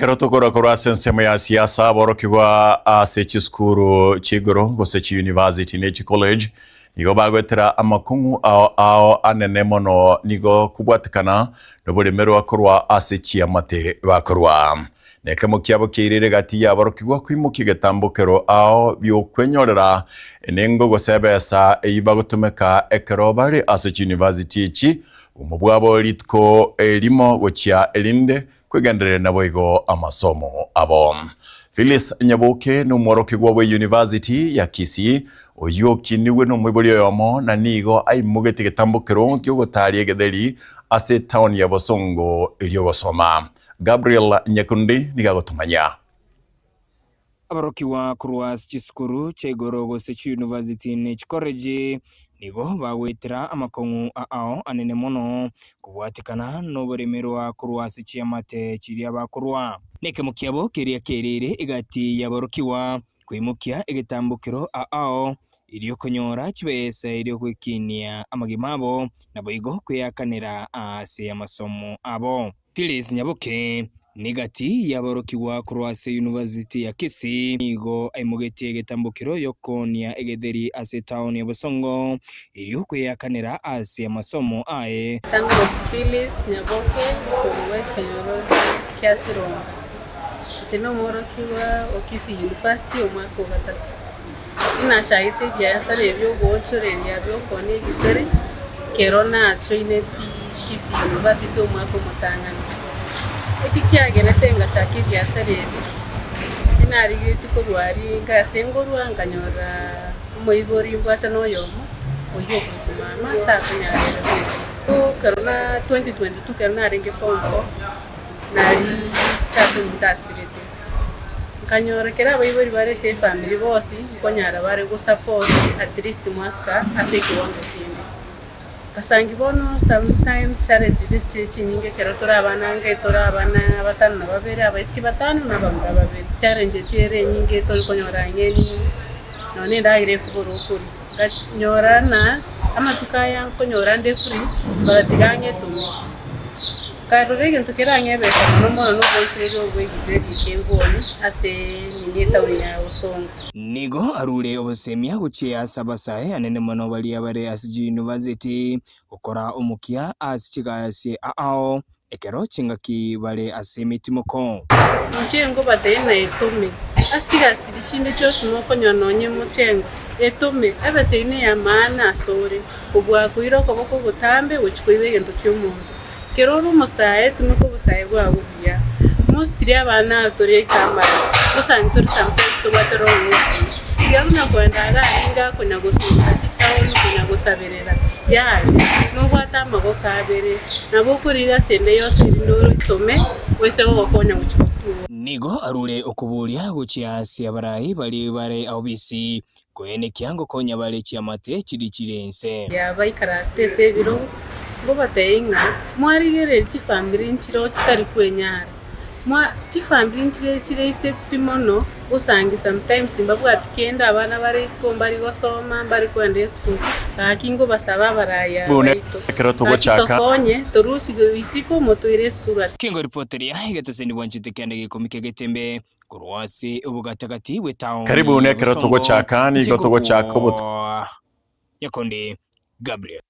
Ekero tokora korwa sensemo ya siasa borokigwa ase chiskuru chigoro gose chi university ne chi college nigo bagwetera amakungu ao anene mono nigo kubwatikana nobulemero akorwa ase chiamate bakorwa nekemo kiabo kirire gati ya borokigwa kwimuki getambukero ao byokwenyorera enengo gosebesa eibagotumeka ekero bari ase chi university chi umubwabo litko elimo gochia elinde kwegendere nabo igo amasomo abo. Phyllis Nyaboke n'umworoki gwa University ya Kisii oyoki niwe no mwibulio yomo na nigo aimugete getambukero kyo gotari getheri ase town ya Bosongo ilio gosoma. Gabriel Nyakundi nigagotumanya. Abaroki wa Kurwas chiskuru chegoro gose University ne chikoreje nigo bagwetera amakongu ao anene mono kubwatikana no buremero wa Kurwas chiamate chiri abakurwa neke mukiabo keria kerere igati yabaroki wa kwimukia egetambukiro ao iriyo konyora chibese iriyo kwikinia amagimabo naboigo kuyakanira ase amasomo abo. Phyllis Nyaboke negati yabaroki wa Kurwas University ya Kisii nigo aimugeti egetambukiro yokonia egetheri ase town ya Bosongo iriyo kuyakanira ase amasomo ae. Tango Phyllis Nyaboke kuwe kenyoro kiasironga cheno moroki wa Kisii University omwaka wa gatatu ina chaite bya sare byo gochoreria byo kone giteri kerona choine Kisii University omwaka mutangana ekikiagera tenga chakiri ya sarebe inarigiti ko rwari ngasengorwa nganyora moibori mbata no yomo oyo kumama takunyarira ko karona 2022 karona ringe form 4 nari tatu ndasirete nganyora kera boibori bare se family bosi konyara bare go support at least mwaska aseki wango kimbe kasangi bono sometimes challenges nyingi kera turabana turabana batanu babere abayiski batanu nabamura babere challenges yere nyingi toli konyora ngeni none ndagire kuborokuri nganyora na amatukaya konyora nde free baratiganye tumu karorege ntukiranye besa nomono no bonchero gwegideri kengoni ase nyita uri ya Bosongo nigo arure obusemia guchia sabasae anene mono bali abare asiji University ukora umukia asichigase ao ekero chingaki bale asemitimoko mchengo badena etome asigasi chinde cyose nuko nyononye muchengo etome abase ine ya mana sore kubwa kuiro koboko gutambe uchikoibege ndokyumuntu keroro musaye tumiko busaye bwa buya mostri abana tore kamas usantori sometimes to batero ngofis yaruna kwenda gahinga kunya gusura titawo kunya gusaberera ya no bwata magoka abere nabo kurira sende yose ndoro tome wese gokonya guchikutu nigo arure okubulia guchia sia barayi bali bare obisi kwene kyango konya bale chiamate chirense ya baikara stese biro bo bateinga mwarigere tifambiri nchiro kitari kwenyara mwa tifambiri nchire chirese pimono usangi sometimes mbabwati kenda abana bare school bari gosoma bari kwenda school akingo basaba baraya ekero tugochaka tokonye torusi isiko motoire school kingo reporteria igateseni bwanchite kende gikomike getembe Kurwasi ubugatagati we town karibu nekero tugochaka nigo tugochaka Yakonde Gabriel.